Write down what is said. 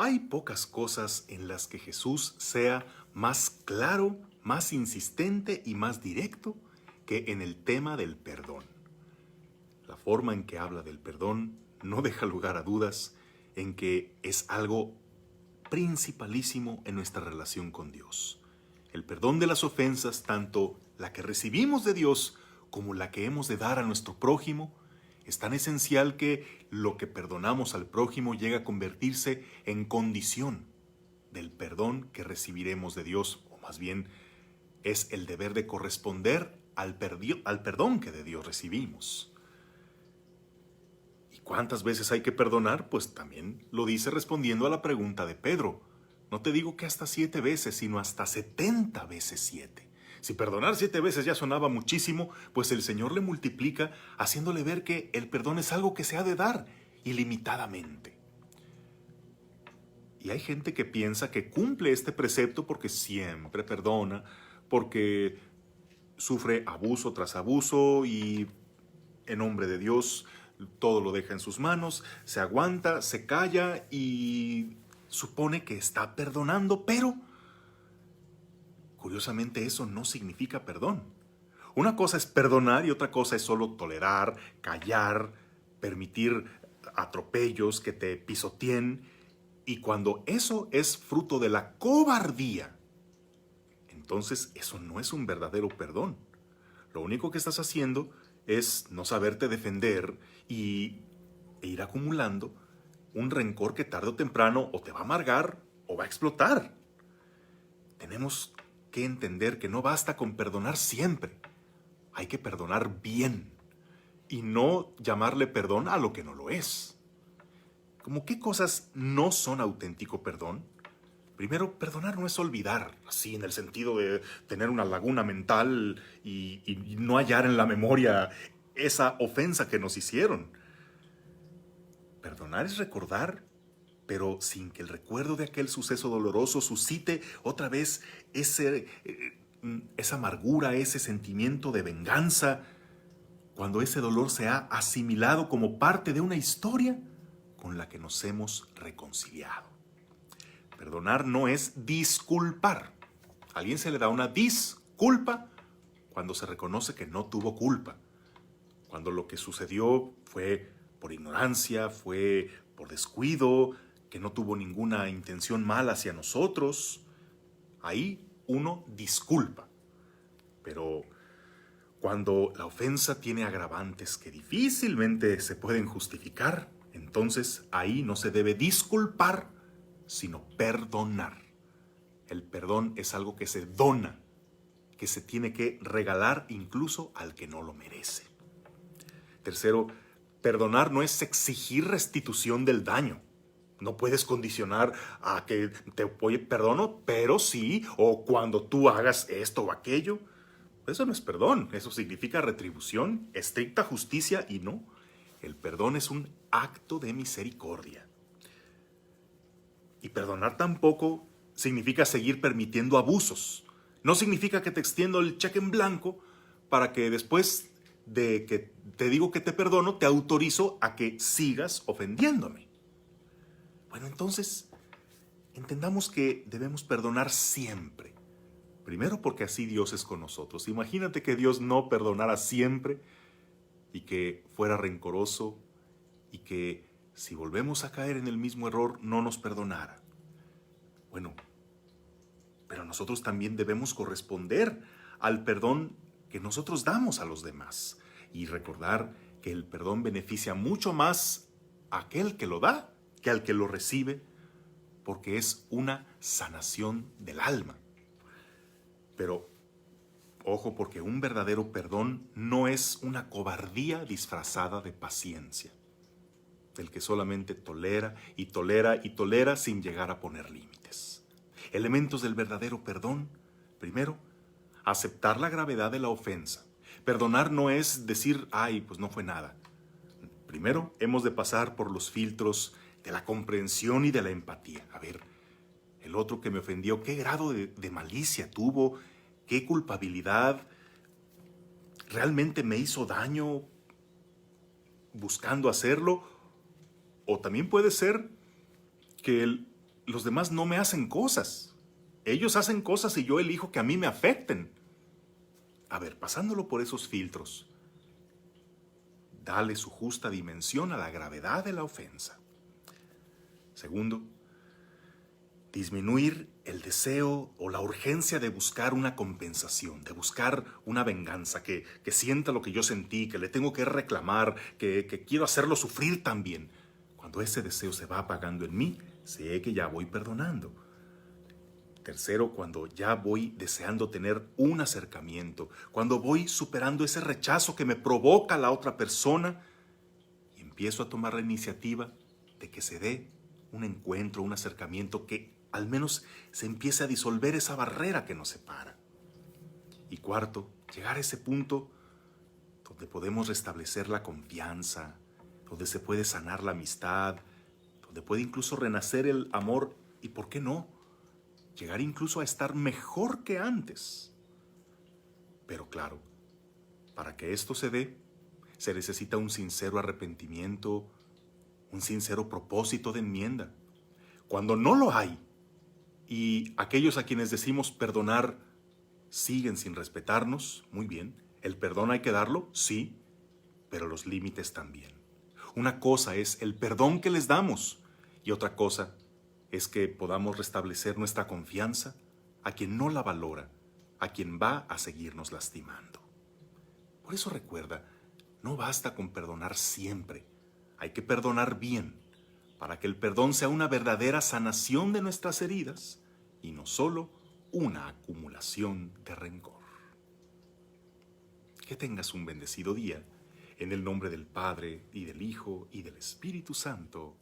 Hay pocas cosas en las que Jesús sea más claro, más insistente y más directo que en el tema del perdón. La forma en que habla del perdón no deja lugar a dudas en que es algo principalísimo en nuestra relación con Dios. El perdón de las ofensas, tanto la que recibimos de Dios como la que hemos de dar a nuestro prójimo, es tan esencial que lo que perdonamos al prójimo llega a convertirse en condición del perdón que recibiremos de Dios, o más bien es el deber de corresponder al perdón que de Dios recibimos. ¿Y cuántas veces hay que perdonar? Pues también lo dice respondiendo a la pregunta de Pedro. No te digo que hasta 7 veces, sino hasta 70 veces 7. Si perdonar 7 veces ya sonaba muchísimo, pues el Señor le multiplica, haciéndole ver que el perdón es algo que se ha de dar ilimitadamente. Y hay gente que piensa que cumple este precepto porque siempre perdona, porque sufre abuso tras abuso y en nombre de Dios todo lo deja en sus manos, se aguanta, se calla y supone que está perdonando, pero curiosamente eso no significa perdón. Una cosa es perdonar y otra cosa es solo tolerar, callar, permitir atropellos que te pisoteen. Y cuando eso es fruto de la cobardía, entonces eso no es un verdadero perdón. Lo único que estás haciendo es no saberte defender e ir acumulando un rencor que tarde o temprano o te va a amargar o va a explotar. Tenemos que entender que no basta con perdonar siempre. Hay que perdonar bien y no llamarle perdón a lo que no lo es. ¿Cómo qué cosas no son auténtico perdón? Primero, perdonar no es olvidar, así en el sentido de tener una laguna mental y no hallar en la memoria esa ofensa que nos hicieron. Perdonar es recordar, pero sin que el recuerdo de aquel suceso doloroso suscite otra vez esa amargura, ese sentimiento de venganza, cuando ese dolor se ha asimilado como parte de una historia con la que nos hemos reconciliado. Perdonar no es disculpar. A alguien se le da una disculpa cuando se reconoce que no tuvo culpa, cuando lo que sucedió fue por ignorancia, fue por descuido, que no tuvo ninguna intención mala hacia nosotros. Ahí uno disculpa. Pero cuando la ofensa tiene agravantes que difícilmente se pueden justificar, entonces ahí no se debe disculpar, sino perdonar. El perdón es algo que se dona, que se tiene que regalar incluso al que no lo merece. Tercero, perdonar no es exigir restitución del daño. No puedes condicionar a que te perdono, pero sí, o cuando tú hagas esto o aquello. Eso no es perdón, eso significa retribución, estricta justicia y no. El perdón es un acto de misericordia. Y perdonar tampoco significa seguir permitiendo abusos. No significa que te extiendo el cheque en blanco para que después de que te digo que te perdono, te autorizo a que sigas ofendiéndome. Bueno, entonces, entendamos que debemos perdonar siempre. Primero porque así Dios es con nosotros. Imagínate que Dios no perdonara siempre y que fuera rencoroso y que si volvemos a caer en el mismo error no nos perdonara. Bueno, pero nosotros también debemos corresponder al perdón que nosotros damos a los demás y recordar que el perdón beneficia mucho más a aquel que lo da que al que lo recibe, porque es una sanación del alma. Pero ojo, porque un verdadero perdón no es una cobardía disfrazada de paciencia, del que solamente tolera y tolera y tolera sin llegar a poner límites. Elementos del verdadero perdón. Primero, aceptar la gravedad de la ofensa. Perdonar no es decir, ay, pues no fue nada. Primero, hemos de pasar por los filtros de la comprensión y de la empatía. A ver, el otro que me ofendió, ¿qué grado de malicia tuvo? ¿Qué culpabilidad? ¿Realmente me hizo daño buscando hacerlo? O también puede ser que él los demás no me hacen cosas. Ellos hacen cosas y yo elijo que a mí me afecten. A ver, pasándolo por esos filtros, dale su justa dimensión a la gravedad de la ofensa. Segundo, disminuir el deseo o la urgencia de buscar una compensación, de buscar una venganza, que sienta lo que yo sentí, que le tengo que reclamar, que quiero hacerlo sufrir también. Cuando ese deseo se va apagando en mí, sé que ya voy perdonando. Tercero, cuando ya voy deseando tener un acercamiento, cuando voy superando ese rechazo que me provoca la otra persona y empiezo a tomar la iniciativa de que se dé un encuentro, un acercamiento, que al menos se empiece a disolver esa barrera que nos separa. Y cuarto, llegar a ese punto donde podemos restablecer la confianza, donde se puede sanar la amistad, donde puede incluso renacer el amor y, ¿por qué no?, llegar incluso a estar mejor que antes. Pero claro, para que esto se dé, se necesita un sincero arrepentimiento, un sincero propósito de enmienda. Cuando no lo hay, y aquellos a quienes decimos perdonar siguen sin respetarnos, muy bien, el perdón hay que darlo, sí, pero los límites también. Una cosa es el perdón que les damos y otra cosa es que podamos restablecer nuestra confianza a quien no la valora, a quien va a seguirnos lastimando. Por eso recuerda, no basta con perdonar siempre, hay que perdonar bien, para que el perdón sea una verdadera sanación de nuestras heridas y no solo una acumulación de rencor. Que tengas un bendecido día, en el nombre del Padre, y del Hijo, y del Espíritu Santo.